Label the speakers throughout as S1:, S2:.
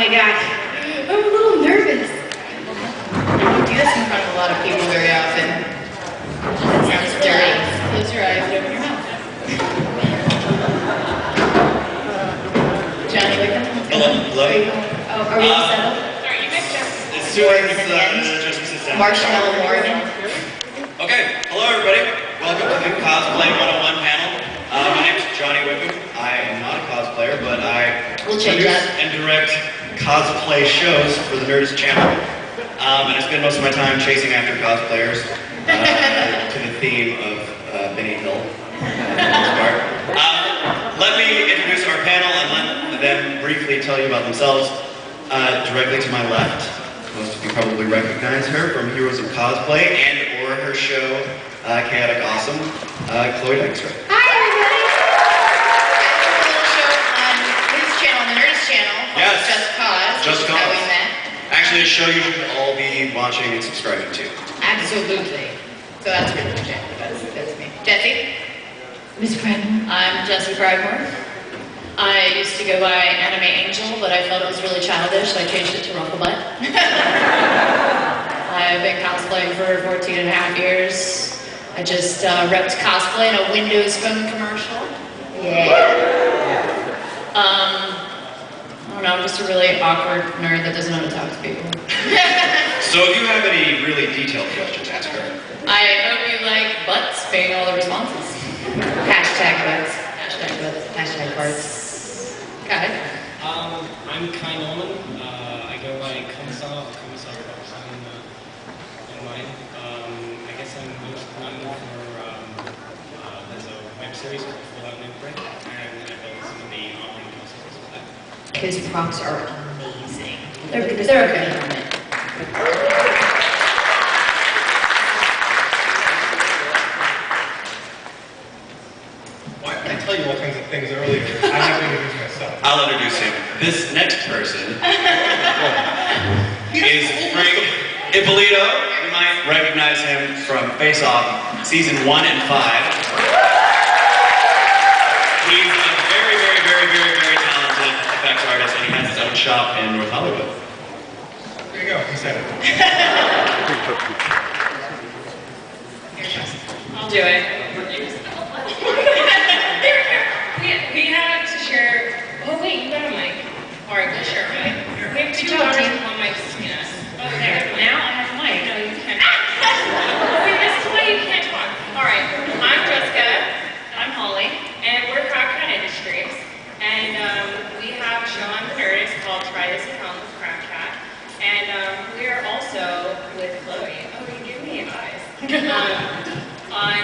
S1: my God. I'm a little nervous.
S2: You don't do this in front of a lot of people very often. That sounds dirty. Close your eyes and open your mouth. Johnny Wickman?
S3: Hello.
S2: Oh, are we settled?
S4: Sorry, you missed us.
S3: As soon as Jessica sits down.
S2: Marshmallow Morgan.
S3: Okay, hello everybody. Welcome to the Cosplay 101 panel. My name is Johnny Wickman. I am not a cosplayer, but I
S2: produce
S3: and direct cosplay shows for the Nerdist channel. And I spend most of my time chasing after cosplayers to the theme of Benny Hill, for the most part. Let me introduce our panel and let them briefly tell you about themselves. Directly to my left, most of you probably recognize her from Heroes of Cosplay and or her show, Chaotic Awesome, Chloe Dykstra.
S2: Hi everybody! I have a little show on his channel, the Nerdist channel, called Just Cause.
S3: Just Cause.
S2: How we met.
S3: Actually, a show you should all be watching and subscribing to.
S2: Absolutely. So that's pretty much it. That's me. Jessie?
S1: Miss Pridemore.
S2: I'm Jessie Pridemore. I used to go by Anime Angel, but I felt it was really childish, so I changed it to Rufflebutt. I've been cosplaying for 14 and a half years. I just repped cosplay in a Windows Phone commercial. Yeah. I don't know, I'm just a really awkward nerd that doesn't know how to talk to people.
S3: So if you have any really detailed questions, ask her.
S2: I hope you like butts being all the responses. Hashtag butts. Hashtag butts. Hashtag farts. Got it.
S4: I'm Kai Nolan. I go by Kumasal online. I guess I'm most known for there's a web series called Fallout New Break, and I built some of the online cosplays for that.
S2: His props are amazing. They're okay.
S5: Why did I tell you all kinds of things earlier? I have to introduce myself.
S3: I'll introduce him. This next person is Frank Ippolito. You might recognize him from Face Off Season 1 and 5. He's a very, very, very, very, very talented effects artist, and he has his own shop in North Hollywood.
S5: There you go, he said it.
S4: I'll do it. We have to share. Oh wait, you got a mic. All right, we'll share a mic. We have two hours and one mic between us. Oh, there. Now I have a mic. No, you can't. Wait, this is why you can't talk. All right, I'm Jessica. I'm Holly, and we're Crabcat Industries, and we have a show on the Nerdist called Try This at Home with Crabcat, and we are also with Chloe. Oh, you give me eyes. On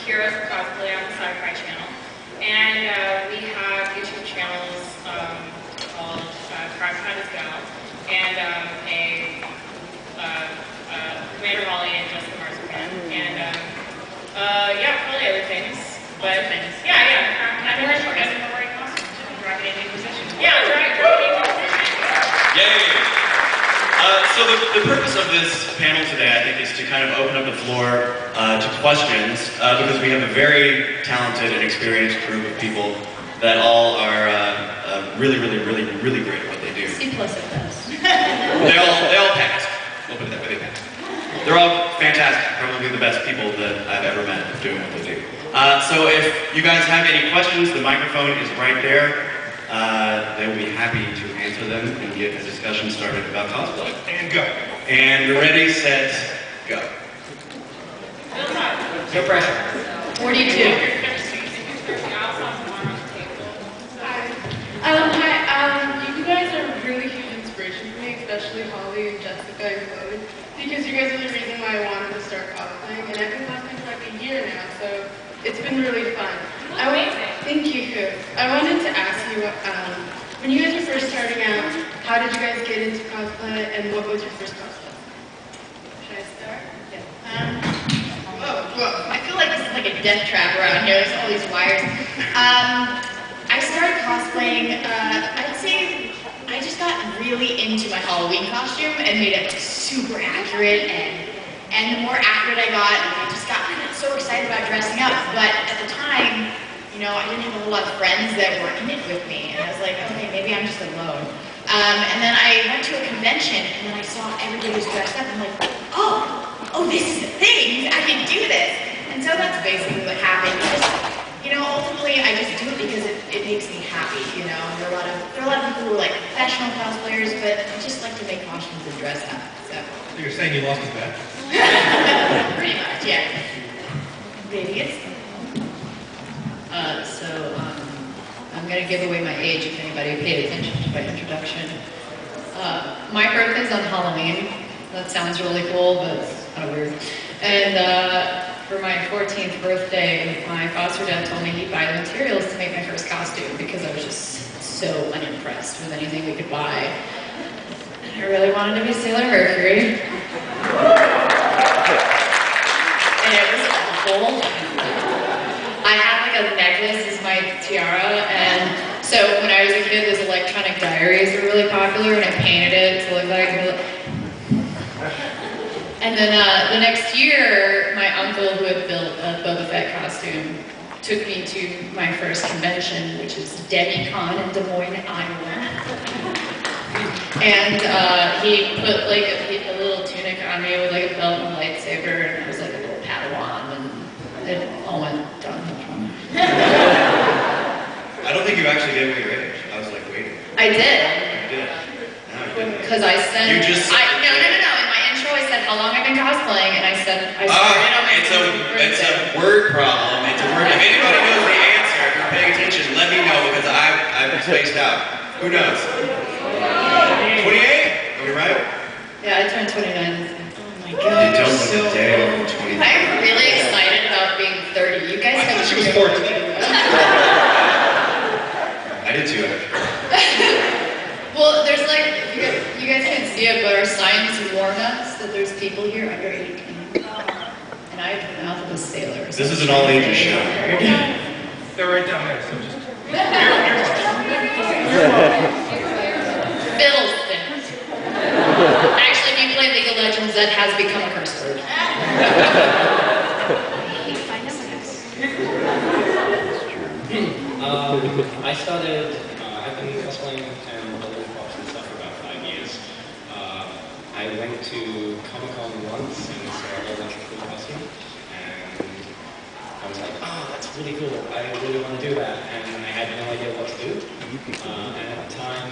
S4: Heroes of Cosplay on the Sci-Fi channel. And we have YouTube channels called Crabcat as well, and Commander Holly and Jessica Merizan, and yeah, probably other things. But yeah, Crabcat Industries. And we're wearing costumes and driving in position. Yeah, driving in position.
S3: Yay! So the purpose of this panel today, I think, is to kind of open up the floor to questions, because we have a very talented and experienced group of people that all are really, really, really, really great at what they do.
S2: C+ at best.
S3: They all passed. We'll put it that way, they passed. They're all fantastic, probably the best people that I've ever met doing what they do. So if you guys have any questions, the microphone is right there. They will be happy to answer them and get a discussion started about cosplay.
S5: And go.
S3: And ready, set, go.
S2: No pressure. 42.
S6: Hi, you guys are a really huge inspiration for me, especially Holly and Jessica and Chloe, because you guys are the reason why I wanted to start cosplaying, and I've been cosplaying for like a year now, so it's been really fun. Thank you. I wanted to ask you, when you guys were first starting out, how did you guys get into cosplay, and what was your first cosplay? Should I start? Yeah.
S2: Whoa. I feel like this is like a death trap around here. There's all these wires. I started cosplaying, I'd say I just got really into my Halloween costume and made it super accurate, and the more accurate I got, I just got so excited about dressing up. But at the time, you know, I didn't have a whole lot of friends that were in it with me, and I was like, okay, maybe I'm just alone. And then I went to a convention, and then I saw everybody was dressed up, and I'm like, oh, this is a thing, I can do this. And so that's basically what happened. Ultimately, I just do it because it makes me happy, There are a lot of people who are like professional cosplayers, but I just like to make costumes and dress up, so.
S5: So you're saying you lost his bet?
S2: Pretty much, yeah. Babies? I'm going to give away my age if anybody paid attention to my introduction. My birthday's on Halloween. That sounds really cool, but it's kind of weird. And for my 14th birthday, my foster dad told me he'd buy the materials to make my first costume because I was just so unimpressed with anything we could buy. And I really wanted to be Sailor Mercury. And it was awful. I had like a necklace as my tiara, and so when I was a kid, those electronic diaries were really popular, and I painted it to look like. And then the next year, my uncle, who had built a Boba Fett costume, took me to my first convention, which is WonderCon in Des Moines, Iowa. And he put like a little tunic on me with like a belt and a lightsaber, and I was like a little Padawan, and it all went downhill from me.
S3: I don't think you actually gave away your age. I was like waiting.
S2: I did.
S3: You did. No, you didn't.
S2: Because I said...
S3: You just...
S2: No. In my intro, I said how long I've been cosplaying, and I said... I started on my
S3: it's a word problem. It's a word... If anybody knows the answer, if you're paying attention, let me know, because I've spaced out. Who knows? 28? Are we right?
S2: Yeah, I turned 29 this year. Oh my
S3: You
S2: god.
S3: don't look a day over 29.
S2: I'm really excited about being 30. You guys
S5: I
S2: have
S5: thought she was
S2: no
S5: 14.
S2: idea.
S3: I did too, actually.
S2: Well, there's like, you guys can't see it, but our signs warn us that there's people here under 18. And I have the mouth of a sailor. So
S3: This is an all-ages show.
S5: They're right down there, so just...
S2: Fiddlesticks. Actually, if you play League of Legends, that has become a curse word.
S7: I started, I've been cosplaying and building props and stuff for about 5 years. I went to Comic-Con once and saw a bunch of cool costumes, and I was like, oh, that's really cool, I really want to do that, and I had no idea what to do. And at the time,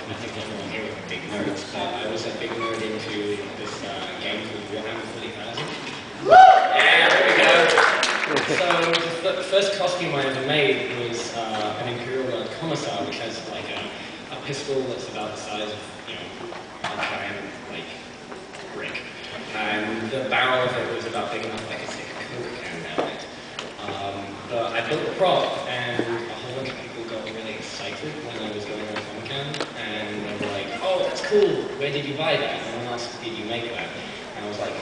S7: I think everyone here was big nerds, but I was a big nerd into this game called Warhammer 40,000. Yeah, there we go. So the first costume I ever made was an Imperial Guard Commissar, which has like a pistol that's about the size of, a giant brick, and the barrel of it was about big enough like a stick of Coke can down it. But I built the prop, and a whole bunch of people got really excited when I was going on Comic-Con, and they were like, "Oh, that's cool! Where did you buy that?" And someone asked, "Did you make that?" And I was like,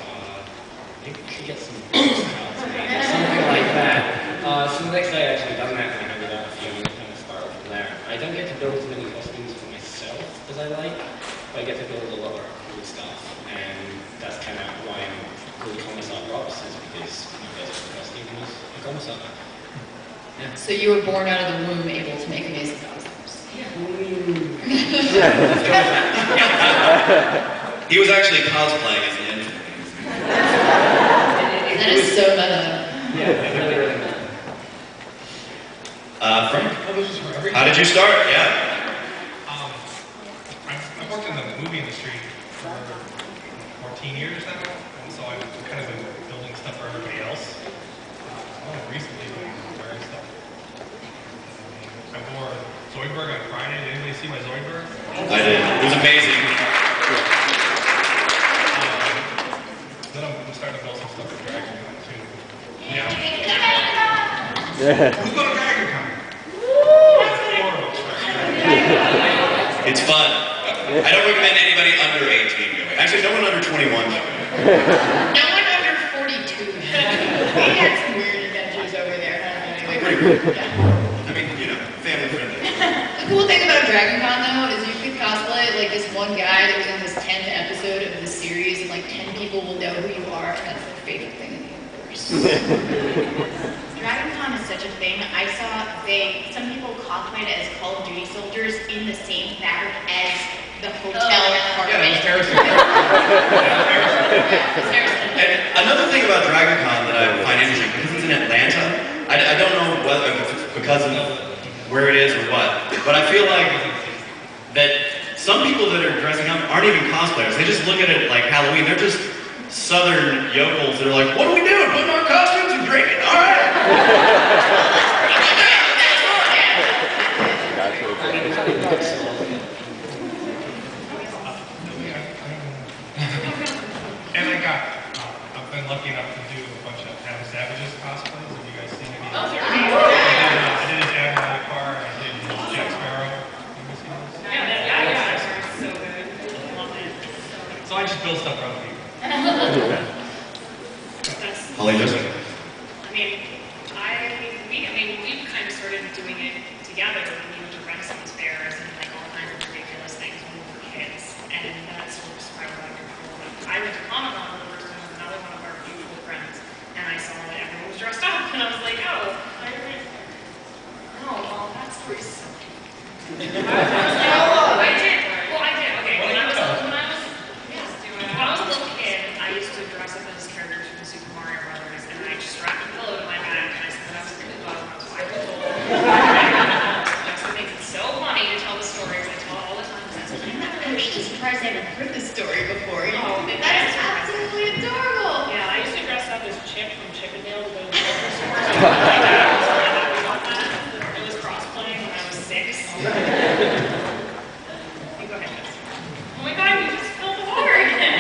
S7: maybe we should get some cards made or something like that. So the next day I actually done that and I handed out a few and it kind of spiraled from there. I don't get to build as many costumes for myself as I like, but I get to build a lot of cool stuff. And that's kind of why I'm called Commissar Props, is because my first costume was a Commissar. Yeah.
S2: So you were born out of the womb able to make amazing costumes.
S3: He was actually cosplaying as an infant.
S2: That is so meta.
S7: Yeah, it really matters.
S3: Frank,
S5: Oh, this is for everything?
S3: how did you start? Yeah.
S5: I've worked in the movie industry for 14 years now, and so I've kind of been building stuff for everybody else. Only recently been wearing stuff. I wore Zoidberg on Friday. Did anybody see my Zoidberg?
S3: I did. It was amazing.
S5: Then I'm starting to build some stuff for DragonCon too. Yeah. Who's going to DragonCon?
S3: It's fun. I don't recommend anybody under 18 going. Actually, no one under 21 should go.
S2: No one under 42. We had some weird adventures over there. Anyway,
S3: Pretty cool.
S2: yeah.
S3: I mean, family friendly.
S2: The cool thing about DragonCon though is you could cosplay like this one guy that was in this 10th episode of the series, and like 10 people will know who you are, and that's my favorite thing in the universe. DragonCon is such a thing. I saw some people cosplayed as Call of Duty soldiers in in the same fabric as the hotel apartment.
S5: Yeah, that was Harrison.
S3: And another thing about DragonCon that I find interesting, because it's in Atlanta, I don't know whether if it's because of where it is or what, but I feel like that some people that are dressing up aren't even cosplayers. They just look at it like Halloween. They're just Southern yokels that are like, what are we doing? Putting on costumes and drinking. All right.
S5: And I've been lucky enough to do a bunch of Adam Savage's cosplays. Have you guys seen any?
S4: Oh,
S5: I did his Admiral car, I did his Jack Sparrow. Have you seen those?
S4: yeah. So good. I love it.
S5: So I just build stuff around people.
S3: Holly, Jessica.
S4: We've kind of started doing it together when we went to Renaissance fairs and like all kinds of ridiculous things when we were kids. And that's what was quite wonderful. I went to Comic-Con for the first time with another one of our mutual friends, and I saw that everyone was dressed up, and I was like, oh, well, that's pretty simple. I did. Okay, when I was a little kid, I used to dress up as characters from the Super Mario Brothers, and I just strapped a pillow to my back, and I said that I was going to go when I was 5 years old. I just think it's so funny to tell the stories. I tell it all the time.
S2: I'm actually surprised I haven't heard this story before.
S4: Oh,
S2: That's absolutely adorable.
S4: Yeah, I used to dress up as Chip from Chippendale to go to the grocery store. It was cross-playing when I was 6. You go ahead, Jess. Oh my God, you just spilled the water again.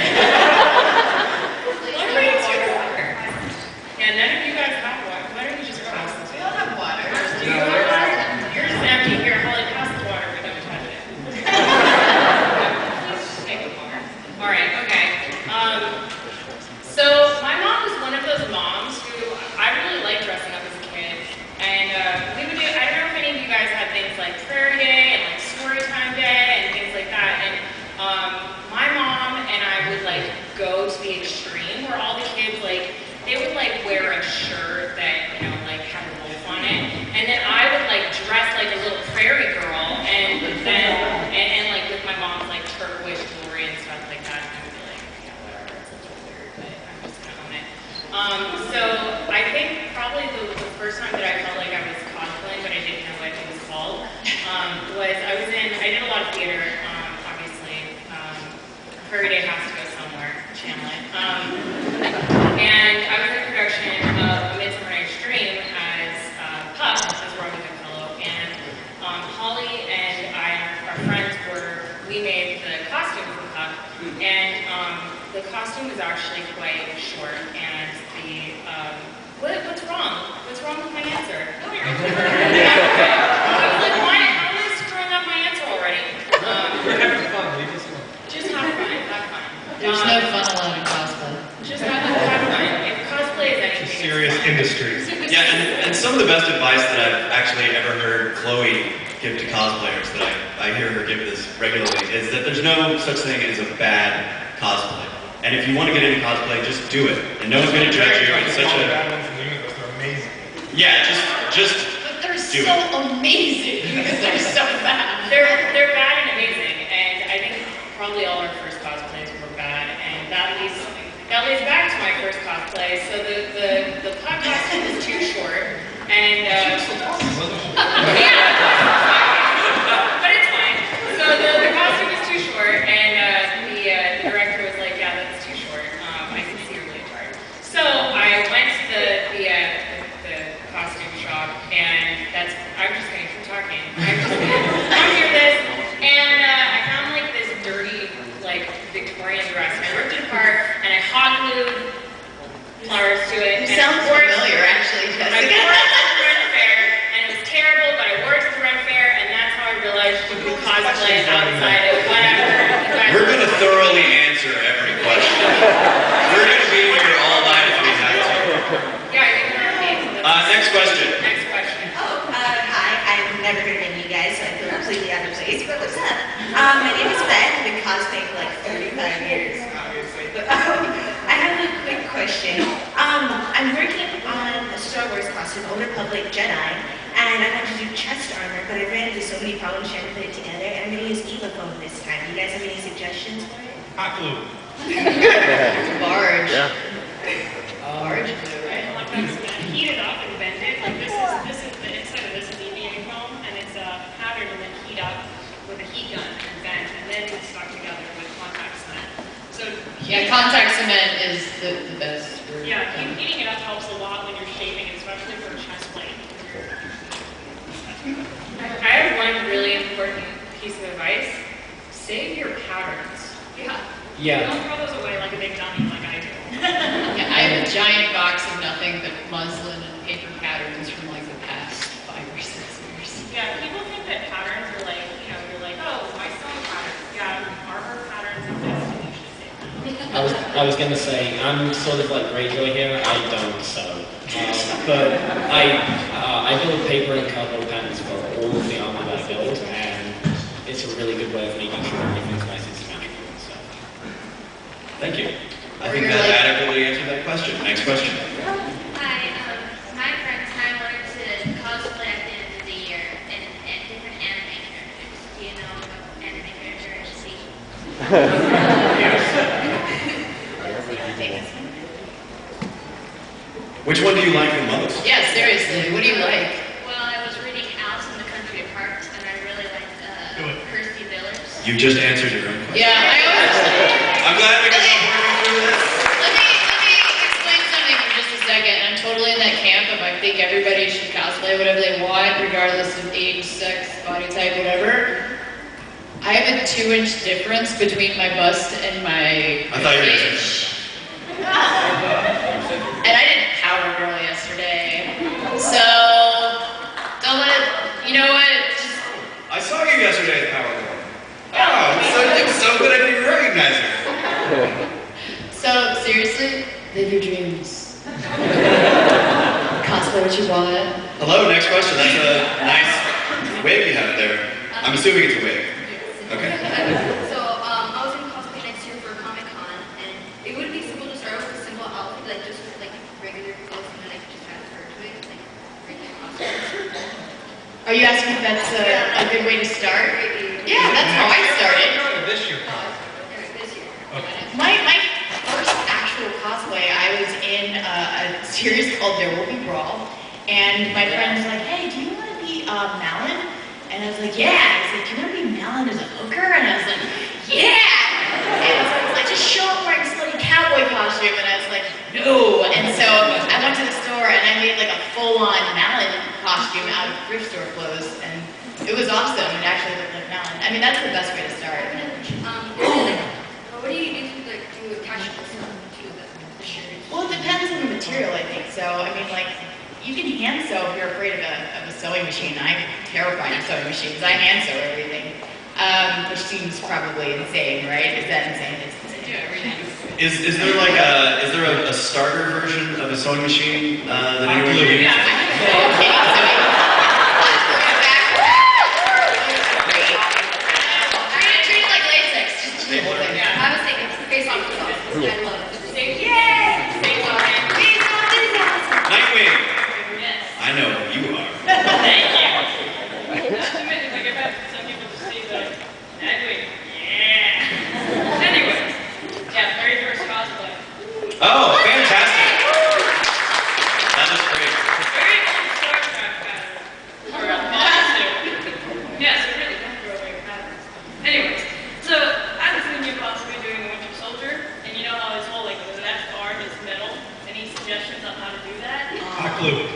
S4: What are you doing? Yeah, none of you guys have water. Why don't you just pass this?
S2: We all have water.
S4: Do you have water? Yours is empty. Here, Holly, pass the water. We don't touch it. Please take the water. All right, okay. So my mom was one of those moms who I really liked dressing up as a kid, and we would do. I don't know if any of you guys had things like Prairie Day and like Story Time Day and things like that. And my mom and I would like go to the extreme where all the kids they would wear a shirt that like had a wolf on it, and then I would dress like a little prairie girl, and then like with my mom's turquoise jewelry and stuff like that. And I would be like, yeah, whatever, it's a little weird, but I'm just gonna own it. So I think probably the first time that I felt like I was cosplaying, but I didn't know what it was called, was I did a lot of theater, obviously. Prairie Day has to go somewhere, channel it. And I was in production of A Midsummer Night's Dream as Puff, as Romy Capello, and Holly and our friends we made the costume for Puff, and the costume was actually quite short, and what's wrong? What's wrong with my answer? No, you're I was like, why? How am I screwing up my answer already?
S5: We're having fun, leave us alone.
S4: Just have fun, have fun.
S1: There's no fun allowed in cosplay.
S4: Just have fun. If cosplay is anything,
S5: It's a serious industry.
S3: Yeah, and some of the best advice that I've actually ever heard Chloe give to cosplayers, that I hear her give this regularly, is that there's no such thing as a bad cosplay. And if you want to get into cosplay, just do it. And no one's going to judge you. It's such
S5: All the
S3: a...
S5: bad ones in the universe, they're amazing.
S3: Yeah, just
S2: But they're
S3: do
S2: so
S3: it.
S2: amazing because they're so bad.
S4: they're bad and amazing, and I think probably all our first cosplays were bad, and that leads back to my first cosplay. So the Puck costume was too short, and yeah, but it's fine. So the costume was too short, and the director was like, yeah, that's too short. I can see you're really tired. So I went to the costume shop, and I'm just going to keep talking. I'm just going to hear this, and I found this dirty Victorian dress, and I ripped it apart, and I hot glued flowers to it.
S2: It sounds familiar, actually,
S4: I
S2: Jessica.
S4: wore it to the Red Fair, and it was terrible, but I wore it to the Red Fair, and that's how I realized you could cosplay outside of whatever.
S3: We're going to thoroughly answer every question. We're going to be here all night if we have to.
S4: Yeah, you can repeat.
S3: Next question.
S4: Next question.
S8: Hi. I've never heard of any of you guys, so I feel completely out of place, but what's up? My name is Beth. I've been cosplaying for 35 years, obviously. But I have a quick question. I'm working on a Star Wars costume, Old Republic Jedi, And I wanted to do chest armor, but I ran into so many problems trying to put it together, and I'm going to use Evophone this time. Do you guys have any suggestions for it?
S5: Hot glue.
S2: Barge.
S9: Yeah.
S2: Barge glue, right?
S4: Like that's heated up and bended. Like this is the inside of this is EVA foam, and it's powdered and then heat up with a heat gun and bent, and then it's stuck together with contact cement. So
S2: Yeah, contact cement is the best.
S4: yeah, heating it up helps a lot when you're shaping, especially for chest plate. I have one really important piece of advice. Save your patterns.
S7: Yeah.
S4: Don't throw those away like a big dummy like I do.
S2: Yeah, I have a giant box of nothing but muslin and paper patterns from like the past 5 or 6 years.
S4: Yeah, people think that patterns are like, you know, you're like, oh, my sewing patterns. Yeah, armor patterns exist and you should save them.
S7: I was going to say, I'm sort of like Greyjoy here. I don't sew. But I build paper and cardboard patterns for all of the armor that I build, and it's a really good way of making sure everything's nice and symmetrical and stuff.
S3: Thank you. I think that adequately answered that question. Next question.
S10: Hi, my friends and I wanted to cosplay at the end of the year and different anime characters. Do you know what anime character I should be?
S3: Which one do you like the most?
S2: Yeah, seriously, what do you like?
S10: Well, I was reading Alice in the Country of Hearts, and I really liked Kirsty Villers.
S3: You just answered your own question.
S2: Yeah, I always.
S3: I'm glad we got working through this.
S2: Let me explain something for just a second. I'm totally in that camp of I think everybody should cosplay whatever they want, regardless of age, sex, body type, whatever. I have a 2-inch difference between my bust and my
S3: I thought you were gonna
S2: age. And I did Power Girl yesterday. So, don't let it, you know what? Just,
S3: I saw you yesterday at Power Girl. Oh, it's so good I didn't recognize her.
S2: so seriously, live your dreams. Cosplay what you want.
S3: Hello, next question. That's a nice wig you have there. I'm assuming it's a wig. Okay.
S10: So, I was in cosplay next year for Comic-Con, and it would be simple to start with a simple outfit, like just with like regular clothes, and then I could just transfer to it, like regular costume.
S2: Are you asking if that's a good way to start? Yeah, that's how I started.
S5: This year.
S10: This year.
S5: Okay.
S2: My first actual cosplay, I was in a series called There Will Be Brawl, and my friend was like, hey, do you want to be Malin? And I was like, yeah. I was like, can I be Malin as a hooker? And I was like, yeah. And so I was like, just show up wearing a slutty cowboy costume. And I was like, no. And so I went to the store and I made like a full-on Malin costume out of thrift store clothes, and it was awesome. It actually looked like Malin. I mean, that's the best way to start.
S10: What do you do to attach this to the shirt?
S2: Well, it depends on the material, I think. So, I mean, like, you can hand sew if you're afraid of a sewing machine. I'm terrified of sewing machines. I hand sew everything, which seems probably insane, right? Is that insane? It's insane. I do everything.
S3: Is there like a starter version of a sewing machine that anyone would use?
S2: I'm so kidding. Treat it like latex. Just the whole thing.
S10: I was thinking face off the top. I love it.
S3: Nightwing.
S4: Yes.
S3: I know who you are.
S4: Thank you. Not to mention, like, I've had some people just say that, anyway, yeah. Anyways, yeah, very first cosplay.
S3: Oh, fantastic. That was great.
S4: Very first Star Trek pattern. Or a monster. Yeah, so really don't throw away your patterns. Anyways, so I was thinking of possibly doing the Winter Soldier, and you know how his whole, like, the left arm is metal? Any suggestions on how to do that?
S5: Hot glue.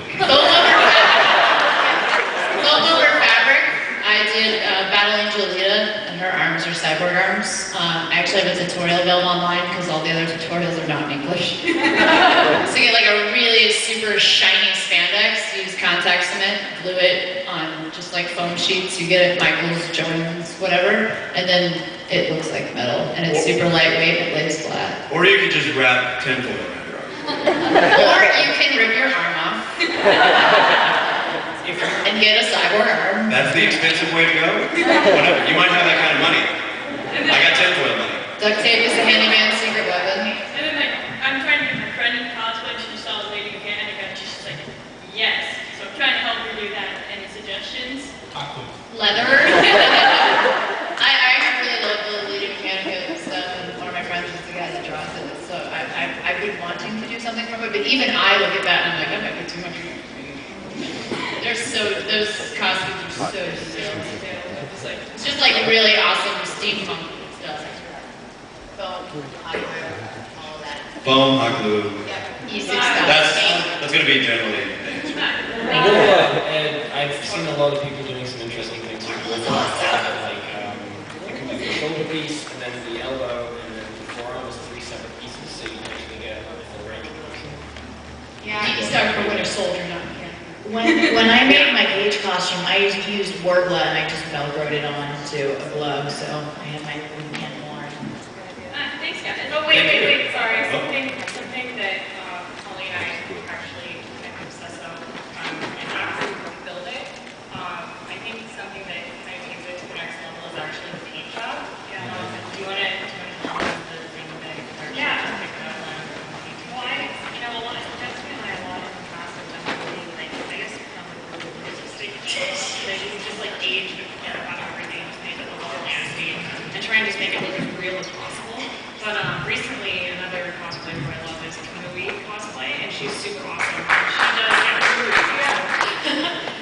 S2: Foam over fabric. I did Battle Angel Alita, and her arms are cyborg arms. I actually have a tutorial available online because all the other tutorials are not in English. So you get like a really super shiny spandex, use contact cement, glue it on just like foam sheets. You get it at Michael's, Jones, whatever, and then it looks like metal, and it's super lightweight, it lays flat.
S3: Or you could just wrap tinfoil around your arm.
S2: Or you can rip your arm off and get a cyborg arm.
S3: That's the expensive way to go. Whatever. You might have that kind of money. I got tinfoil money.
S2: Duct tape is the handyman's secret weapon.
S4: And then like, I'm trying to get my friend in cosplay, she saw us waving a hand, and she's just like, yes. So I'm trying to help her do that, and questions.
S5: Awkward.
S2: Leather. I really love the leading mechanic stuff, and one of my friends is the guy that draws it. So I've been wanting to do something from it, but even I look at that and I'm like, that might be too much. Those costumes are so silly. It's just like really awesome steampunk stuff. Foam, hot glue, all of that.
S3: Foam, hot glue.
S2: Yeah, easy stuff.
S3: That's going to be generally the answer.
S7: And I've seen a lot of people doing some interesting things with wood. Like you can do the shoulder piece, and then the elbow, and then the forearm is 3 separate pieces, so you can actually get a full range of motion.
S2: Yeah, you start for Winter Soldier, not mechanic. When I made my Gage costume, I used Wordla and I just velcroed it onto a glove, so I had my hand worn.
S4: Thanks, guys. Oh, wait, sorry. Something that Holly and I actually kind of obsess over, and after we build it, I think something that kind of takes it to the next level is actually the paint job. Yeah. Do you want to tell us the thing that actually picked up on painting? Well, Jessica and I a lot in the past have done really, like, I guess, realistic paints that you just like age and about everything, just make it look all nasty, and try and just make it look as real as possible. But recently, another cosplay who I love is Kamui cosplay, and she's super awesome. She does,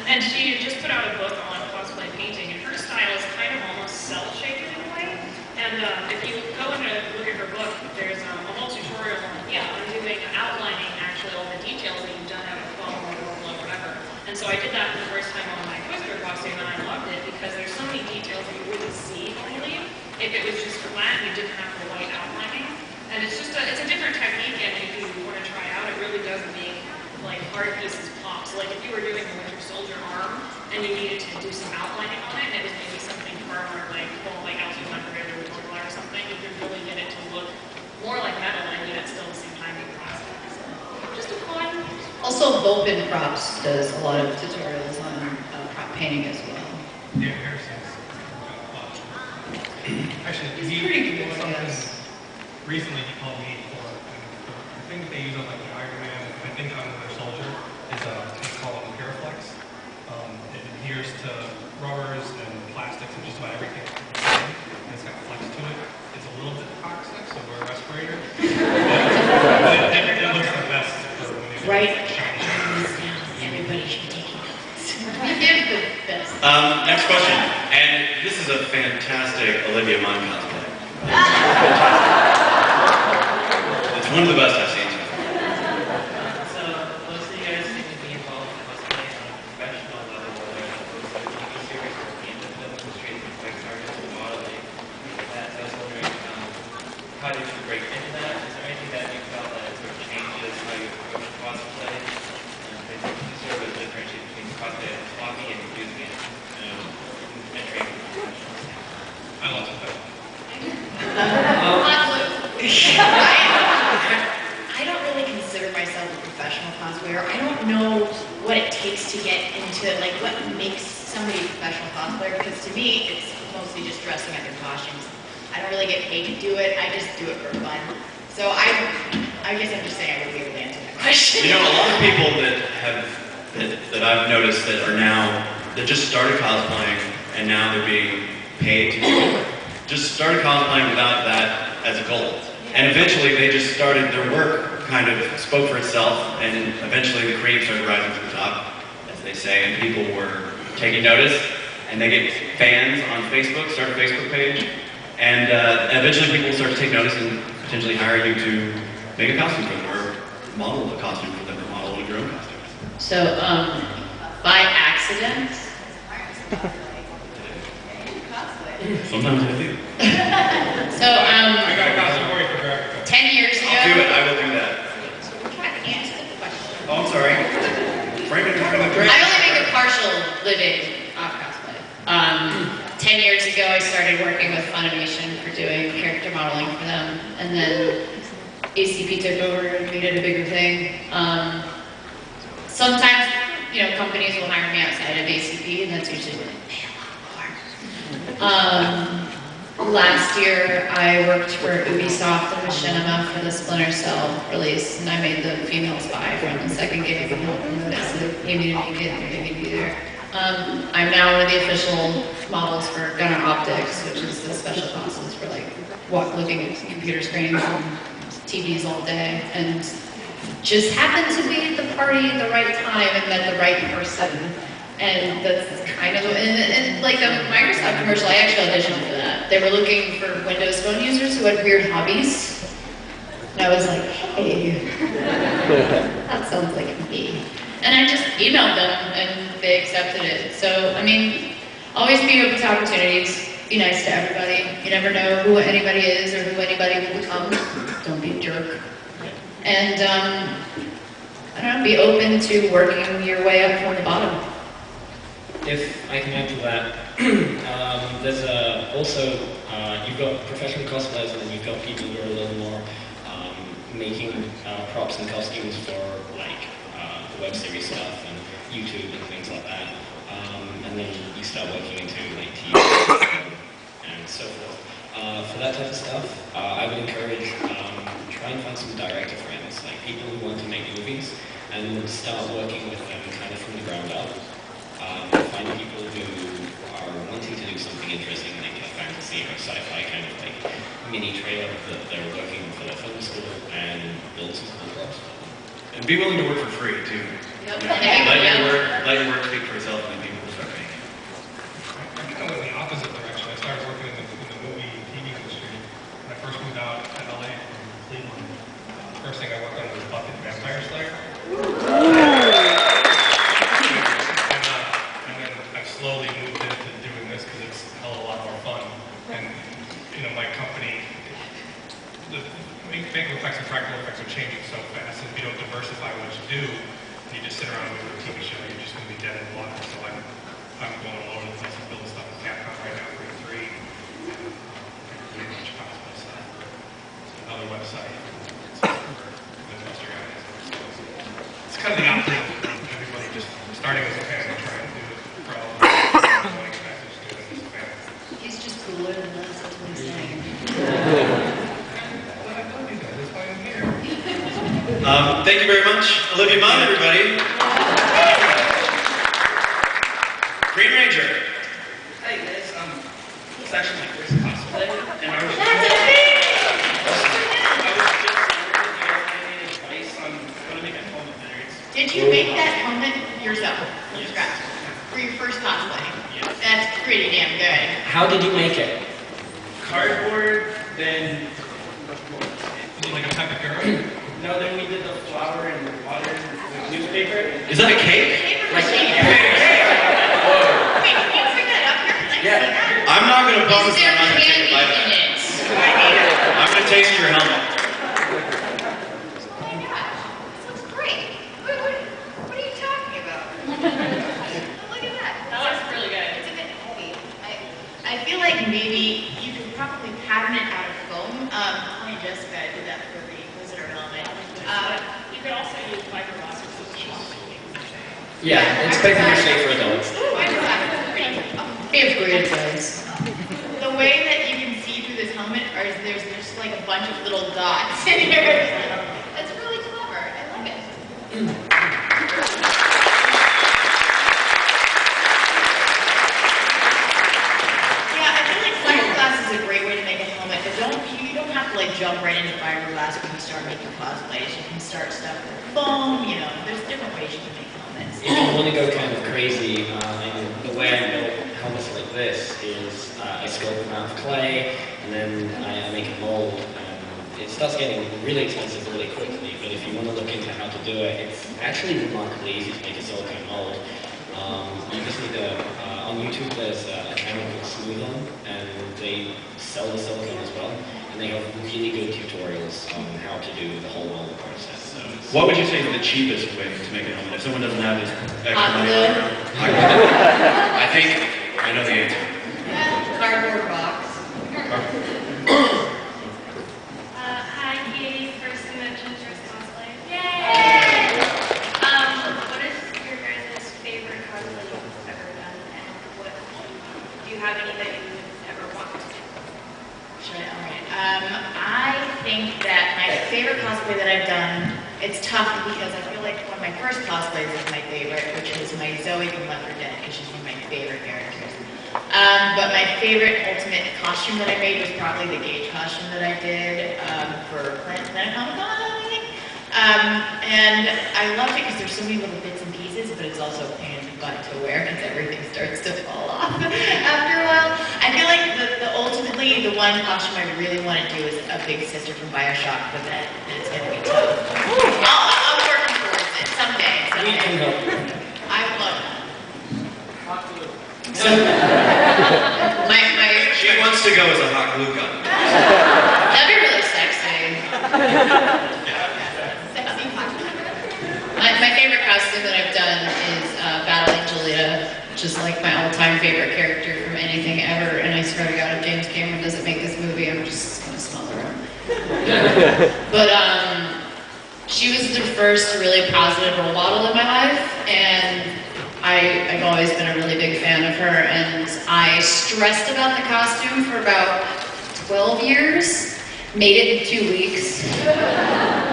S4: and she just put out a book on cosplay painting, and her style is kind of almost cel-shaded in a way. And if you go and look at her book, there's a whole tutorial on doing outlining actually all the details that you've done out of foam or wool or whatever. And so I did that for the first time on my Twister costume, and I loved it because there's so many details that you wouldn't see normally if it was just flat and you didn't have the white outlining. And it's just it's a different technique, and if you want to try out, it really does make like hard pieces pop. So like if you were doing the Winter Soldier arm and you needed to do some outlining on it, and it was maybe something firmer like Alpha or Torla or something, you could really get it to look more like metal and yet still at the same time be plastic. So just a fun.
S2: Also, Vulcan Props does a lot of tutorials on prop painting as well.
S5: Yeah, Harrison's. Actually,
S2: He's
S5: he
S2: pretty
S5: did
S2: good,
S5: something
S2: yes.
S5: recently he called me for. The thing that they use on like the Iron Man, I think on their soldier, is they call it Puriflex. It adheres to rubbers and plastics and just about everything. And it's got flex to it. It's a little bit toxic, so wear a respirator. But it looks the best for when you
S2: Right.
S5: like shiny.
S2: Everybody should be taking notes. We give the best.
S3: Next question, and this is a fantastic Olivia Munn cosplay. It's one of the best I've seen.
S9: So, most of you guys seem to be involved in cosplay on a professional level, whether it's a TV series or in the film industry, like artists and modeling. So I was wondering, how did you break into that? Is there anything that you felt that sort of changes how you approach cosplay? Basically, sort of differentiate between cosplay as a hobby and using it, entering into professional scene.
S5: I love it.
S2: I don't really consider myself a professional cosplayer. I don't know what it takes to get into, like, what makes somebody a professional cosplayer, because to me, it's mostly just dressing up in costumes. I don't really get paid to do it. I just do it for fun. So I guess I'm just saying I wouldn't be able to answer that question.
S3: You know, a lot of people that I've noticed that are now, that just started cosplaying and now they're being paid to do it, just started cosplaying without that as a goal. And eventually they just started, their work kind of spoke for itself, and eventually the cream started rising to the top, as they say, and people were taking notice, and they get fans on Facebook, start a Facebook page, and eventually people start to take notice and potentially hire you to make a costume for them, or model a costume for them, or model one of your own costumes.
S2: So, by accident,
S3: Sometimes I do.
S2: so,
S5: I got a costume for you for graphic.
S2: 10 years ago.
S3: I'll do it, I will do that.
S2: Try to answer the question.
S3: Oh, I'm sorry. Frank,
S2: I only make a partial living off cosplay. 10 years ago, I started working with Funimation for doing character modeling for them, and then ACP took over and made it a bigger thing. Sometimes, you know, companies will hire me outside of ACP, and that's usually when they pay a lot more. Last year, I worked for Ubisoft and Machinima for the Splinter Cell release, and I made the female spy from the second game. Notice they paid me to make it, and they paid me to be there.
S1: I'm now one of the official models for Gunnar Optics, which is the special classes for like looking at computer screens and TVs all day, and just happened to be at the party at the right time and met the right person. And that's kind of, and like the Microsoft commercial, I actually auditioned for that. They were looking for Windows Phone users who had weird hobbies. And I was like, hey, that sounds like me. And I just emailed them and they accepted it. So, I mean, always be open to opportunities. Be nice to everybody. You never know who anybody is or who anybody will become. Don't be a jerk. And, I don't know, be open to working your way up from the bottom.
S7: If I can add to that, there's also, you've got professional cosplayers and then you've got people who are a little more making props and costumes for like the web series stuff and YouTube and things like that. And then you start working into like TV and so forth. For that type of stuff, I would encourage try and find some director friends, like people who want to make movies, and start working with them kind of from the ground up. Find people who are wanting to do something interesting, like a fantasy or sci-fi kind of like mini trailer that they're working for their film school, and build some cool props.
S3: And be willing to work for free too.
S1: Yep.
S3: Let your work speak for itself, and then people will start paying you.
S5: I kind of went in the opposite direction. I started working in the movie and TV industry. When I first moved out to LA from Cleveland, the first thing I worked on was Buffy the Vampire Slayer. And then I've slowly moved into doing this because it's a hell of a lot more fun. And, you know, my company, the makeup effects and practical effects are changing so fast, and if you don't diversify what you do, and you just sit around and wait for a TV show, you're just going to be dead in the water. So I'm going all over the place and building stuff with Capcom right now for E3, and pretty much cosplay stuff for another website. It's kind of the opposite of everybody just starting as a fan and trying to do it for all the money connected to it as a fan.
S1: He's just cooler than us, that's what he's saying.
S5: But I love you guys, that's why I'm here.
S3: Thank you very much. Olivia Munn, everybody. Green Ranger.
S11: Hey guys, it's actually my first cosplay, and I was just advice on how to make a helmet better.
S2: Did you make that helmet yourself from scratch for your first cosplay?
S11: Yes.
S2: That's pretty damn good.
S7: How did you make it?
S11: Cardboard, then
S5: Is it like a type of hero?
S11: no, then we did the flour and water with newspaper.
S3: Is that a cake?
S2: Paper mache. Wait, can you bring that up here? Can I see that?
S3: I'm not going to promise
S2: Is
S3: I'm
S2: there
S3: not going to take a
S2: candy
S3: bite of
S2: in
S3: it.
S2: it?
S3: I'm going to taste your helmet.
S2: Oh my gosh, this looks great. What are you talking about? Look at that.
S4: That looks really good.
S2: It's a bit heavy. I feel like maybe you could probably pattern it out of foam. Connie and Jessica did that for the visitor helmet.
S4: You could also use fiberglass or something.
S7: Yeah, it's paper mache for adults.
S1: We have great advice.
S2: The way that you can see through this helmet is there's just like a bunch of little dots in here. That's really clever. I love it. Yeah, I feel like fiberglass is a great way to make a helmet, but you don't have to like jump right into fiberglass when you start making cosplays. You can start stuff with foam, you know, there's different ways you can make helmets.
S7: If you want to go kind of crazy, the way I build helmets like this is I sculpt them out of clay, and then I make a mold. It starts getting really expensive really quickly, but if you want to look into how to do it, it's actually remarkably easy to make a silicone mold. You just need to, on YouTube there's a channel called Smooth On, and they sell the silicone as well, and they have really good tutorials on how to do the whole mold process. So
S3: What would you say is the cheapest way to make a helmet if someone doesn't have this extra
S1: Hot
S3: money?
S1: glue.
S3: I think I know the answer.
S1: Cardboard box.
S10: Hi, Katie, first dimension dress cosplay. Yay! What is your guys' favorite cosplay you've ever done, and what do you have any that you would ever want to do?
S2: All right. I think that my favorite cosplay that I've done, it's tough because I feel like one of my first cosplays is my favorite, which is my Zoe from Left 4 Dead, because she's one of my favorite characters. But my favorite ultimate costume that I made was probably the Gage costume that I did for Atlanta Comic Con, I think. And I loved it because there's so many little bits and pieces, but it's also a pain in the butt to wear because everything starts to fall off after a while. I feel like ultimately the one costume I really want to do is a big sister from BioShock, but it's going to be tough. I'm working towards it someday.
S7: We can help you.
S2: I would love that. So,
S3: She wants to go as a hot glue gun.
S1: That'd be really sexy.
S2: Sexy costume.
S1: My favorite costume that I've done is battling Ippolito, which is like my all-time favorite character from anything ever. And I swear to God, if James Cameron doesn't make this movie, I'm just gonna smother him. But she was the first really positive role model in my life, and I've always been a really big fan of her. And I stressed about the costume for about 12 years. Made it in 2 weeks.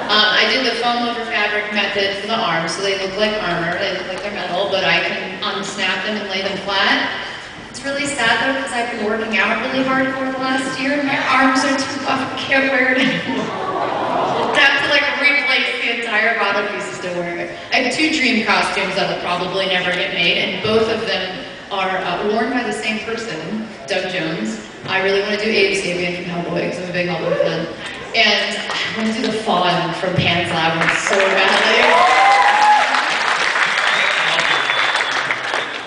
S1: I did the foam over fabric method for the arms, so they look like armor, they look like they're metal, but I can unsnap them and lay them flat. It's really sad though, because I've been working out really hardcore the last year, and my arms are too buff, I can't wear it anymore. I have to like replace the entire bottom pieces to wear it. I have 2 dream costumes that will probably never get made, and both of them are worn by the same person, Doug Jones. I really want to do Abe Sapien from Hellboy because I'm a big Hellboy fan. And I want to do the Fawn from Pan's Labyrinth so badly.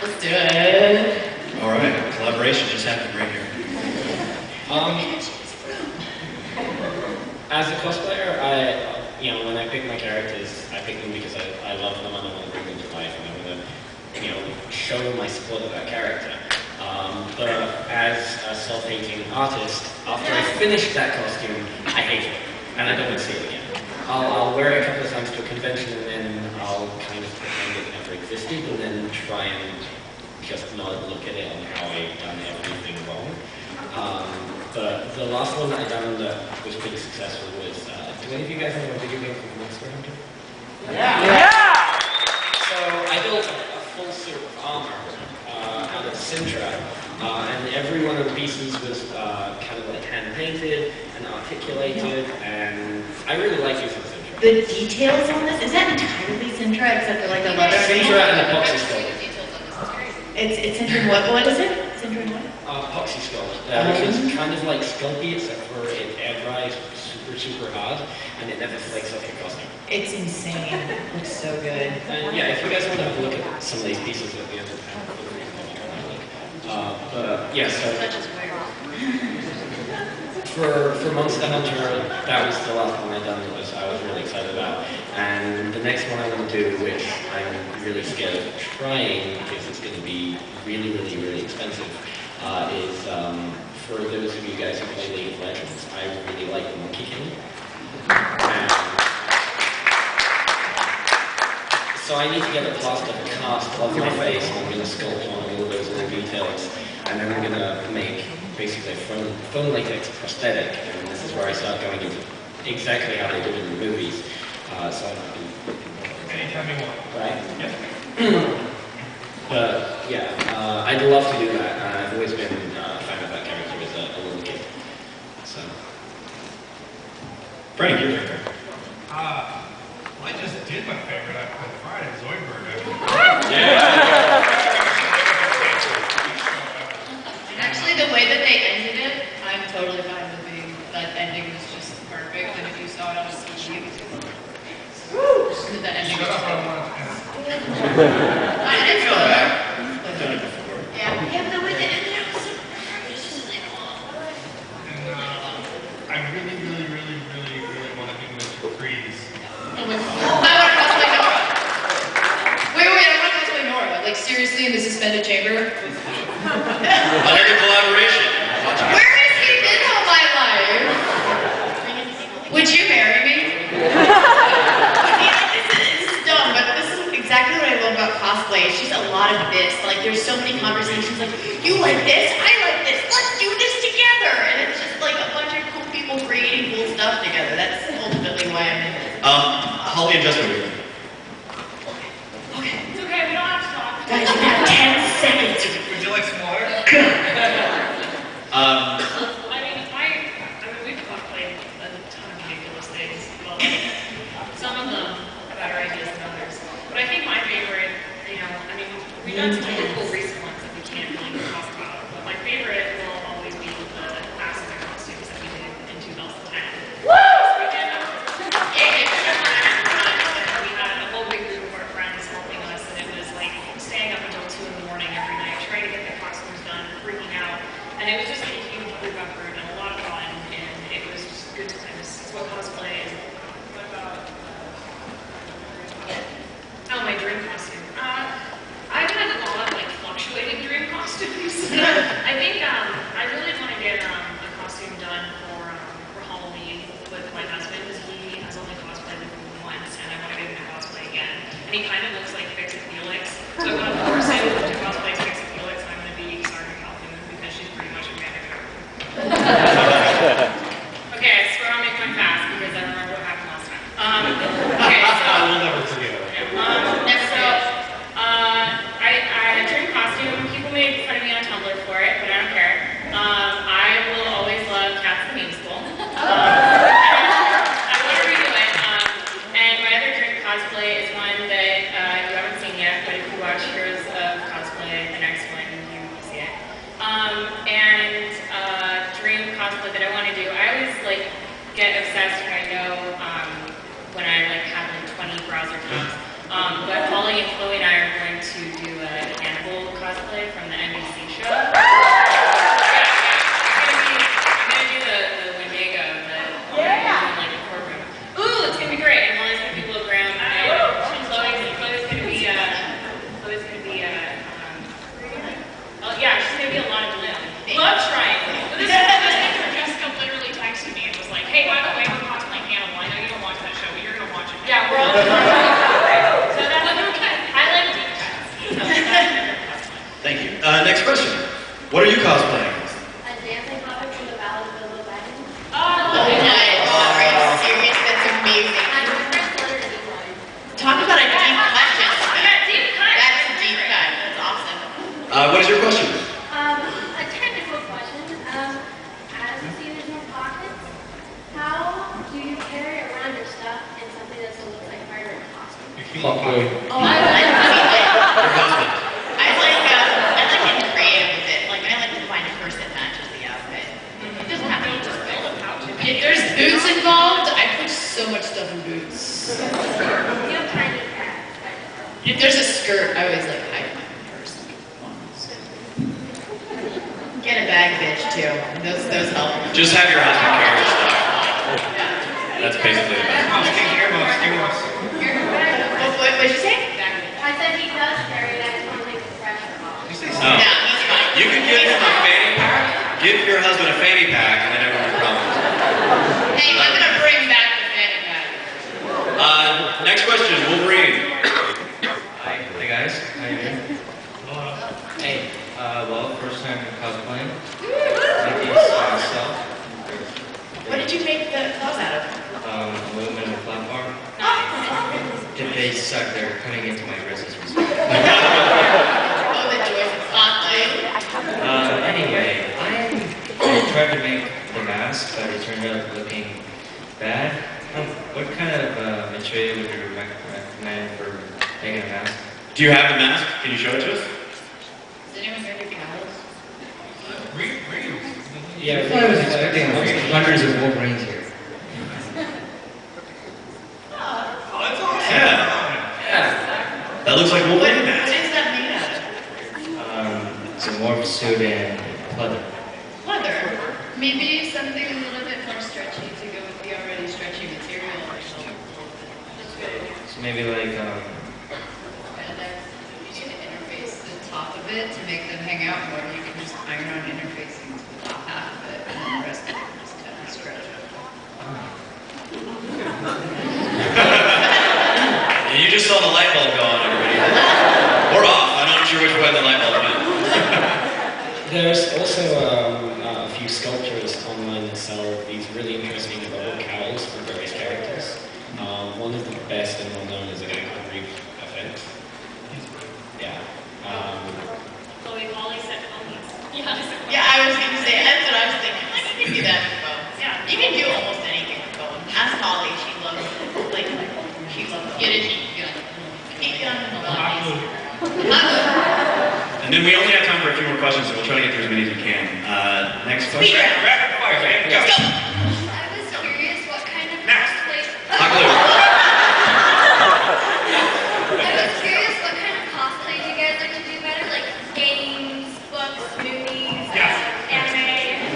S1: Let's do it.
S3: All right, collaboration just happened right here.
S7: As a cosplayer, when I pick my characters, I pick them because I love them and I want to bring them to life and I want to, show them my support of that character. But as a self-hating artist, after I finish that costume, I hate it, and I don't want to see it again. I'll wear it a couple of times to a convention, and then I'll kind of pretend it never existed, and then try and just not look at it and how I've done everything wrong. But the last one that I done that was pretty successful was, do any of you guys know a video game called Monster Hunter? Yeah! So I built a full suit of armor out of Sintra, and every one of the pieces was kind of like hand-painted and articulated, and I really like using Sintra.
S2: The details on this, is that entirely Sintra except for like the leather?
S7: Sintra and epoxy skull.
S2: It's Sintra and what is it? Sintra and what?
S7: Epoxy skull. It's kind of like sculpty except for it air dries super, super hard, and it never flakes off your costume.
S2: It's insane. It looks so good.
S7: And yeah, if you guys want to have a look at some of these pieces at the end of the panel, but yeah, so for Monster Hunter, that was the last one I done that I was really excited about. And the next one I want to do, which I'm really scared of trying because it's going to be really, really, really expensive, is for those of you guys who play League of Legends, I really like the Monkey King. So I need to get a plaster cast of my face, and I'm going to sculpt on all of those little details, and then I'm going to make basically a foam latex prosthetic, and this is where I start going into exactly how they do it in the movies. So
S5: Anytime you want.
S7: right?
S5: Yeah.
S7: But yeah, I'd love to do that, and I've always been a fan of that character as a little kid. So.
S3: Frank, your turn.
S5: Well, I just did my favorite on Friday, Zoidberg.
S1: Actually, the way that they ended it, I'm totally fine with being. That ending was just perfect, and if you saw it on TV, it was the ending was perfect. I didn't feel bad.
S3: I've done it before.
S2: Yeah, but the way they ended it was so perfect.
S5: And I really, really, really, really, really want to do Mr. Freeze.
S1: I want to cosplay Nora. Wait, I want to cosplay Nora. Like, seriously, in the suspended chamber?
S3: Another collaboration.
S1: Where has he been all my life? Would you marry me?
S2: This is dumb, but this is exactly what I love about cosplay. It's just a lot of this. Like, there's so many conversations like, you like this, I like this, let's do this together. And it's just like a bunch of cool people creating cool stuff together. That's ultimately why I'm in it.
S3: Holly and Jessica Merizan.
S4: we've cosplayed a ton of ridiculous things. Well, some of them have better ideas than others. But I think my favorite, we've done some really cool recent ones that we can't really talk about. But my favorite will always be the African costumes that we did in 2010. Woo! We did we had a whole big group of our friends helping us, and it was like staying up until 2 in the morning every night, trying to get the costumes done, freaking out. And it was just a huge group effort and a lot of fun, and it was just good times. It's what cosplay is. What about, my dream costume. I've had a lot of fluctuating dream costumes. I think I really want to get a costume done for Halloween with my husband, because he has only cosplayed with me once, and I want to get him to cosplay again. And he kind of looks like Fix-It Felix, so I'm going to force him to cosplay Fix-It Felix, and I'm going to be Sergeant Calhoun, because she's pretty much a manager. Okay, I swear I'll make mine fast, because I remember what happened last time. Okay, so...
S5: We'll never forget it.
S4: I dream costume. People made fun of me on Tumblr for it, but I don't care. I will always love Cats the Musical. I want to redo it. And my other dream cosplay is one that you haven't seen yet, but if you watch Heroes of Cosplay, the next one, you will see it. And dream cosplay that I want to do. I always get obsessed when I know when I have 20 browser tabs. But Holly and Chloe and I are going to do a Hannibal cosplay from the NBC show. I'm gonna do the Wendigo, the courtroom. Ooh, it's gonna be great. And Holly's gonna be Will Graham, and Chloe's gonna be oh yeah, she's gonna be a lot of blue. Love trying. This Jessica literally texted me and was like, hey, by the way, we're cosplaying Hannibal. I know you don't watch that show, but you're gonna watch it. Yeah, we're all gonna
S3: Thank you. Next question. What are you cosplaying?
S10: A dancing puppet from the Ballad of Bilbo Baggins.
S2: Oh, nice. Are you serious? That's amazing.
S10: My friends wanted to be one.
S2: Talk about a deep cut, Jessica.
S4: Deep cut.
S2: That's a deep cut. That's awesome.
S3: What is your question?
S10: A technical question. As you see there's no pockets, how do you carry around your stuff in something that still looks like fire in a costume?
S2: Oh, I like getting creative with it. I like to find a purse that matches the outfit. It doesn't have to just build a pouch.
S1: If there's boots involved, I put so much stuff in boots.
S10: You have tiny cats.
S1: If there's a skirt, I always hide my purse.
S2: Get a bag, bitch, too. Those help.
S3: Just have your husband carry your stuff. That's basically the best.
S2: What did you say?
S10: I said he does carry that. It's only the pressure off.
S3: No.
S2: No, he's fine.
S3: You can give him a fanny pack. Give your husband a fanny pack, and then everyone's problems.
S2: Hey, I'm gonna bring back the fanny pack.
S3: Next question, Wolverine.
S12: Hi guys, how you doing? Hey, well, first time cosplaying. Making myself.
S2: What did you make the clothes out of?
S12: Aluminum platform. If they suck, they're cutting into my wrist as we speak.
S2: Oh, the joys of spotlight.
S12: Anyway, I tried to make the mask, but it turned out looking bad. What kind of material would you recommend for making a mask?
S3: Do you have the mask? Can you show it to us?
S2: Does anyone here do cowls?
S12: Yeah, I was expecting hundreds of Wolverines here.
S3: Yeah. That looks like Wolverine
S2: What
S3: mask.
S2: is that made of?
S12: It's a morph suit and leather.
S2: Leather.
S1: Maybe something a little bit more stretchy to go with the already stretchy material or something. That's good.
S12: So maybe like
S1: Spandex. You need to interface the top of it to make them hang out more. You can just iron on interfacing to the top half of it, and then the rest of it just kind of stretch.
S3: You just saw the light bulb go on, everybody. Or off. I'm not sure which way the light bulb went.
S7: There's also a few sculptures online that sell these really interesting rubber cowls for various characters. One of the best and well known is a guy called Reef FX. Yeah.
S4: Chloe Polly said ponies. Yeah,
S2: Yeah, I was going to say, that's what I was thinking.
S3: And then we only have time for a few more questions, so we'll try to get through as many as we can. Next question.
S11: Rapid fire, man. Go.
S10: I was curious what kind of cosplay.
S3: Hot glue.
S10: I was curious what kind of cosplay do you guys like to do better? Like games, books, movies, anime.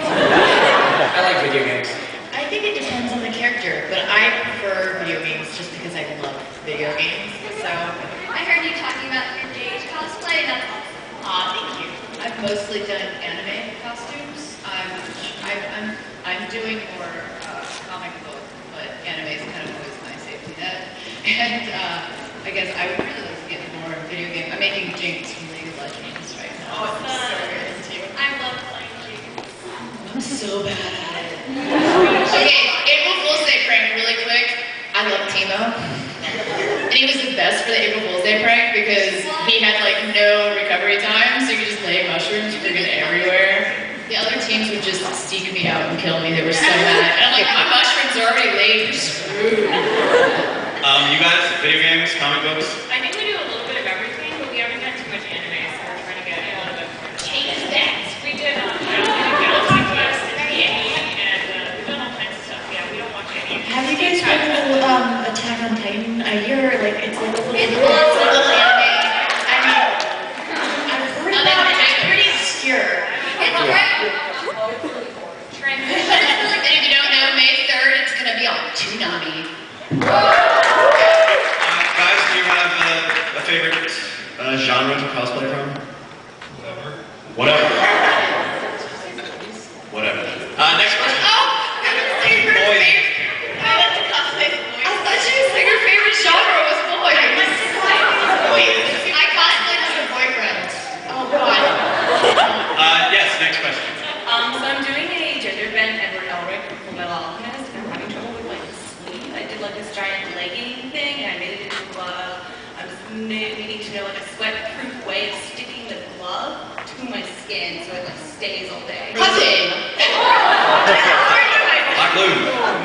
S7: I like video games.
S2: I think it depends on the character, but I prefer video games just because I love video games. So,
S10: I heard you talking about your Dage cosplay, and that's awesome.
S2: thank you.
S1: I've mostly done anime costumes. I'm doing more comic book, but anime is kind of always my safety net. And I guess I would really like to get more video game. I'm making Jinx from League of Legends right now.
S2: Oh, it's so good too.
S10: I love playing games.
S1: I'm so bad at it. Okay, April Fool's Day prank really quick. I love Timo. And he was the best for the April Fool's Day prank because he had like no recovery time, so you could just lay mushrooms freaking everywhere. The other teams would just seek me out and kill me. They were so mad. And I'm like, my mushrooms are already laid. You're screwed.
S3: You guys, video games, comic books?
S4: I think we do a little bit of everything, but we haven't done too much anime, so we're trying to get a little bit more.
S2: Change that.
S4: We did Galaxy Quest and we've done all kinds of stuff. Yeah, we don't watch any.
S2: Have you guys heard of Attack on Titan? I hear like it's like a little
S1: It's
S2: little
S1: awesome.
S2: anime. I mean, I've heard about it. It's pretty obscure.
S10: It's great.
S1: And if you don't know, May 3rd, it's going to be on Toonami.
S3: Guys, do you have a favorite genre to cosplay from? Whatever. Whatever. Next question. Boys.
S2: I like to cosplay as boys.
S1: I thought you said your favorite genre was boys. I cosplayed as a boyfriend.
S2: Oh God.
S3: Yes, next question.
S8: So I'm doing a gender bent Edward Elric from Full Metal Alchemist, and I'm having trouble with my sleeve. I did like this giant legging thing, and I made it into a glove. I'm just needing to know like a sweat-proof way of sticking the glove to my skin so it like stays all day.
S1: Prozade.
S3: Hot glue.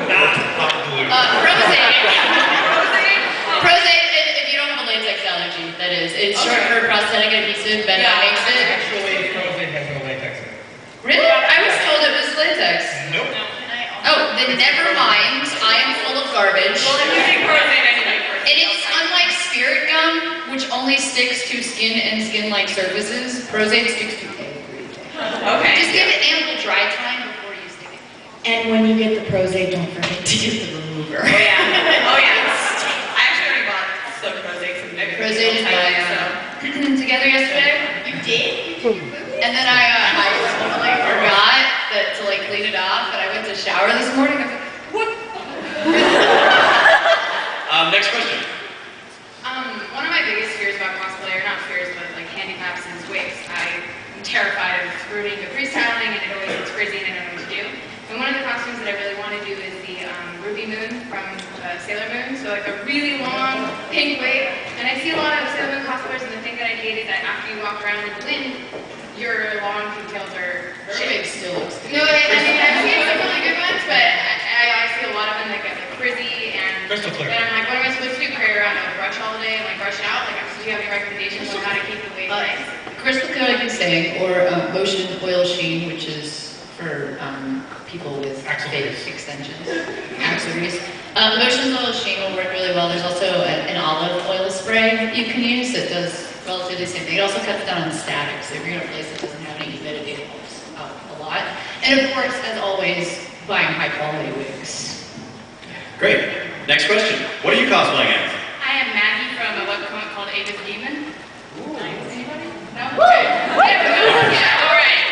S5: Not hot glue.
S1: Prozade, if you don't have a latex allergy, that is. It's short for prosthetic adhesive, Ben makes it.
S5: Actually, Crabcat has no latex in it.
S1: Really? I was told it was latex.
S5: Nope.
S1: Oh, then never mind. I am full of garbage.
S8: Well, I'm using Prozade anyway.
S1: And it's unlike spirit gum, which only sticks to skin and skin-like surfaces. Prozade sticks to everything.
S8: Okay.
S1: Just give it ample dry time before you stick it.
S2: And when you get the Prozade, don't forget to get the remover.
S8: Oh yeah. Oh yeah. I actually already bought some Prozade from Nick.
S1: Prozade and I together yesterday.
S2: You did?
S1: And then I totally forgot to like clean it off, and I went to shower this morning. I was like, what?
S3: Next question.
S6: One of my biggest fears about cosplay, or not fears, but like handicaps, is wigs. I'm terrified of ruining the freestyling, and it always gets frizzy, and I don't know what to do. And one of the costumes that I really want to do is the Ruby Moon from Sailor Moon. So like a really long pink wig. And I see a lot of Sailor Moon cosplayers, and the thing that I hate is that after you walk around in the wind, your long pigtails are
S1: Wig still looks good.
S6: No, I mean, I've seen some really good ones, but I see a lot of them that get like frizzy, and
S5: Crystal clear.
S6: then I'm like, what am I supposed to do? Carry around a brush all day and like brush it out? Like, do you have any recommendations on how to keep the wig nice?
S1: Crystal coat, I've been saying, or motion oil sheen, which is for people with fake
S5: Accessories.
S1: extensions. Accessories. Motion oil sheen will work really well. There's also an olive oil spray that you can use that does relatively the same thing. It also cuts down on static, so if you're in a place that doesn't have any humidity, it helps out a lot. And of course, as always, buying high quality wigs.
S3: Great. Next question. What are you cosplaying as?
S6: I am Maggie from a webcomic called Ava's Demon. Anybody? No? Okay. Yeah, all right.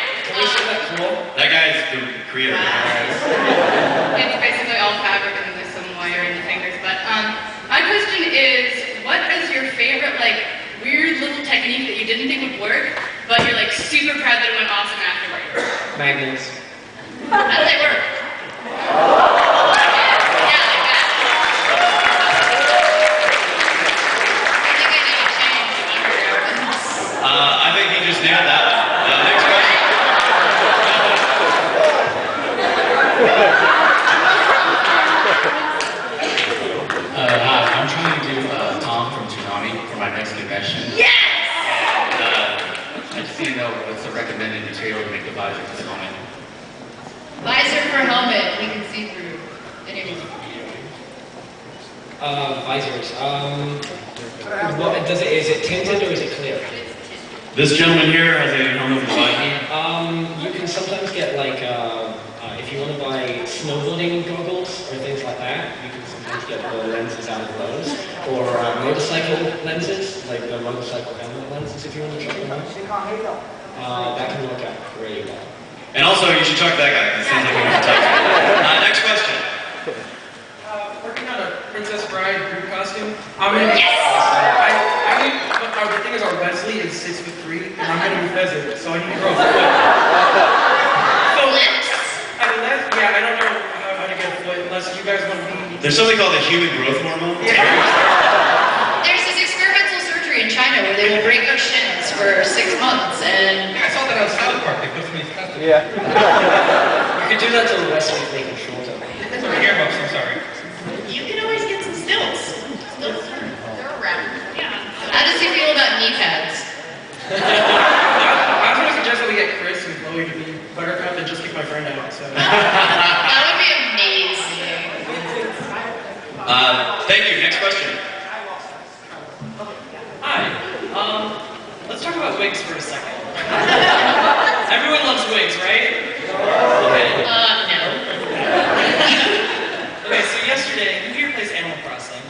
S3: That guy's the creator.
S6: It's basically all fabric and there's some wire in the fingers. But my question is, what is your favorite like weird little technique that you didn't think would work, but you're like super proud that it went awesome afterwards?
S7: Magnets.
S6: How do they work? Yeah, like that. I think I need to change the underwear.
S3: I think he just nailed that one. Next question.
S13: Hi, I'm trying to do Tom from Tsunami for my next convention.
S2: Yes!
S1: see-through? Any of you?
S7: Visors. Is it tinted or is it clear?
S3: This gentleman here has a helmet with a visor.
S7: You can sometimes get like, if you want to buy snowboarding goggles or things like that, you can sometimes get the lenses out of those. Or motorcycle lenses, like the motorcycle helmet lenses, if you want to try them out. That can work out pretty well.
S3: And also, you should talk to that guy, because it sounds like he wants to talk to you. Next question.
S13: Working on a Princess Bride group costume. I mean, the thing is, our Wesley is 6'3", and I'm gonna be pheasant, so I need to grow a foot. So, I don't know how to get a foot unless you guys want to be.
S3: There's something called the human growth hormone.
S13: Yeah.
S1: There's this experimental surgery in China where they will break your shins for 6 months, and
S5: I saw that on South Park. They put some of these customs.
S12: Yeah.
S7: You could do that to the Wesley make it shorter.
S5: Sorry, earmuffs, I'm sorry.
S2: You can always get some stilts. Stilts they're around.
S10: Yeah.
S1: how does he feel about knee pads?
S13: I was gonna suggest that we get Chris and Chloe to be Buttercup and just kick my friend out. So.
S1: That would be amazing.
S3: Thank you. Next question.
S11: Hi. Let's talk about wigs for a second. Everyone loves wigs, right?
S1: No.
S11: Okay, so yesterday, who here plays Animal Crossing?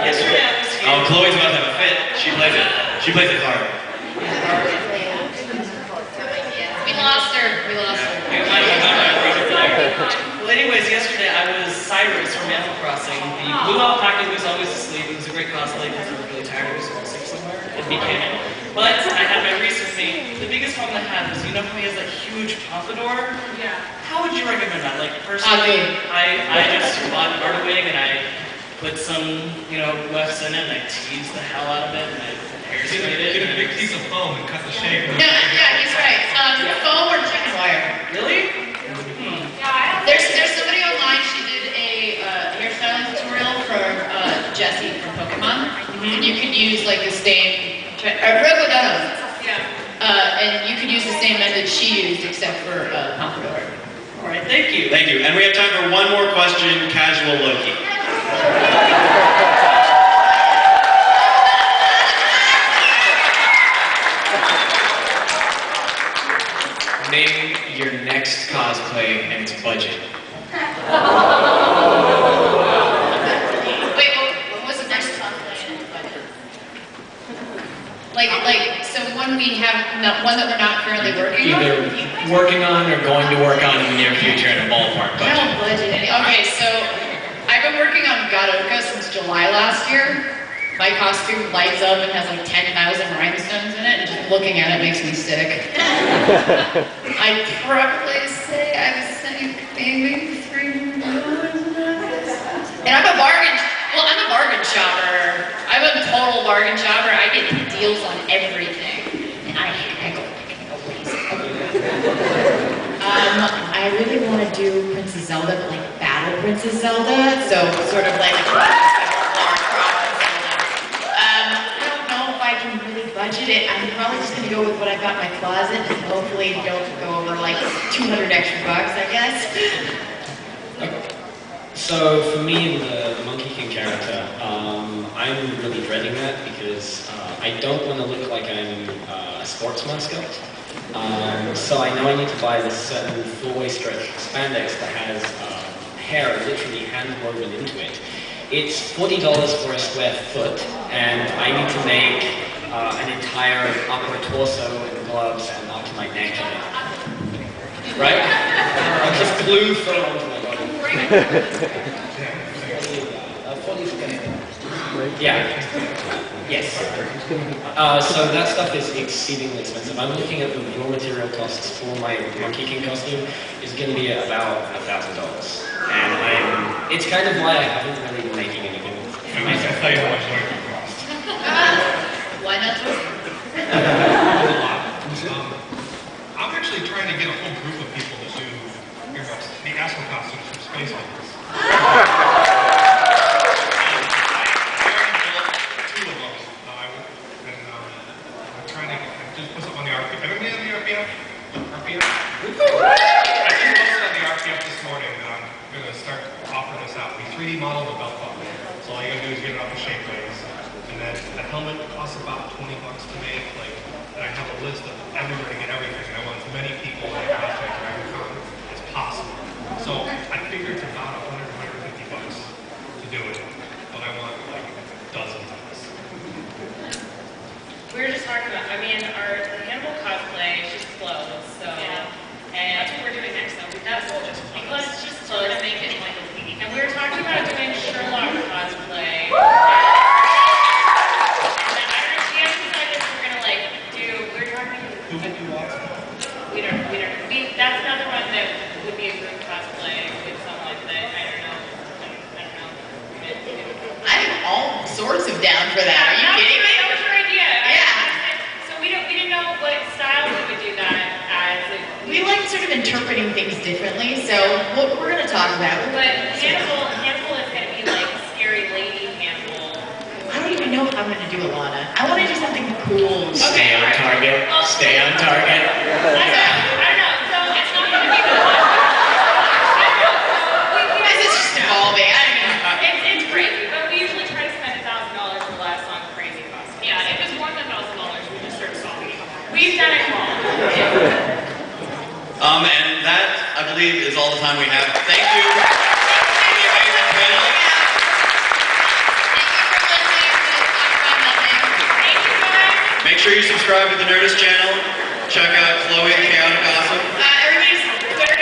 S11: Yesterday I was here.
S3: Oh, Chloe's about to have a fit. She plays it. She plays it hard.
S1: We lost her. We lost her.
S11: Well, anyways, yesterday I was Cyrus from Animal Crossing. The blue alpaca was always asleep. It was a great cosplay because I was really tired. I was fall sick somewhere. It became it. But I had my research made. The biggest problem I had was, you know how he has that huge pompadour?
S6: Yeah.
S11: How would you recommend that? Like, personally, I just bought a wig and I put some, wefts in it and I teased the hell out of it and I hairsprayed it.
S5: Get a big piece of foam and cut the shape.
S1: Yeah, he's right. Foam or chicken wire.
S11: Really?
S1: There's somebody online, she did a hairstyling tutorial for Jessie from Pokemon. And you could use like the same, Rogodunum.
S6: Yeah.
S1: And you could use the same method she used except for pompadour.
S11: All right, thank you.
S3: Thank you. And we have time for one more question, casual Loki.
S7: Name your next cosplay and its budget.
S1: Wait, what was the next cosplay? So one we have, one that we're not currently working on?
S7: Either working on or going to work on in the near future in a ballpark
S1: I
S7: budget.
S1: don't budget any. Okay, so I've been working on Gadoka since July last year. My costume lights up and has like 10,000 rhinestones in it, and just looking at it makes me sick. I'd probably say I've saved maybe $300. And I'm a bargain shopper. I'm a total bargain shopper. I get deals on everything. And I haggle like nobody's. I really want to do Princess Zelda, but like Battle Princess Zelda. So sort of like budget it. I'm probably just gonna go with what I've got in my closet and hopefully don't go over like 200 extra bucks, I guess.
S7: Okay. So for me, the Monkey King character, I'm really dreading that because I don't want to look like I'm a sports mascot. So I know I need to buy this certain four-way stretch spandex that has hair literally hand-woven into it. It's $40 for a square foot, and I need to make an entire upper torso and gloves and onto my neck in it. Right? I'm just glue thrown onto my body. Yeah. Yes. So that stuff is exceedingly expensive. I'm looking at the raw material costs for my Monkey King costume is going to be about $1,000. And it's kind of why I haven't really been making anything.
S5: At least I'll tell you how much work it costs.
S1: Why not?
S5: I'm actually trying to get a whole group of people to do the Astro costumes from Space Invaders. I already built 2 of them. I'm trying to just put something on the RPF. Everybody on the RPF? RPF? I just posted on the RPF this morning. figured it's about $100, $150 to do it, but I want like dozens of us.
S4: We were just talking about, I mean, our Hannibal cosplay just closed, so.
S8: Yeah.
S4: And
S8: That's what we're doing next, though.
S4: let's just close.
S8: We're gonna make it like a TV.
S4: And we were talking about doing Sherlock cosplay. And I don't know, we haven't decided if we're gonna like do, we're talking.
S5: Who would you want?
S4: That's another one that would be a group cosplay with someone that, I don't know.
S2: I'm all sorts of down for that. Are you kidding me?
S4: That was your idea.
S2: Yeah.
S4: So we didn't know what style we would do that as.
S2: We like sort of interpreting things differently, so what we're going to talk about.
S4: But Hannibal is going to be like scary lady Hannibal.
S2: I don't even know how I'm going to do Alana. I want to do something cool.
S3: Stay on target. Stay on target.
S4: I don't know. So it's not going to be the one.
S2: This is just evolving. I don't know.
S4: It's crazy, but we usually try to spend $1,000 or less on crazy costumes.
S8: Yeah, if it's more than $1,000, we just start stopping.
S4: We've done it wrong.
S3: And that, I believe, is all the time we have. Thank you for the amazing panel. Make sure you subscribe to the Nerdist channel. Check out Chloe at Chaotic Awesome.
S2: Everybody's Twitter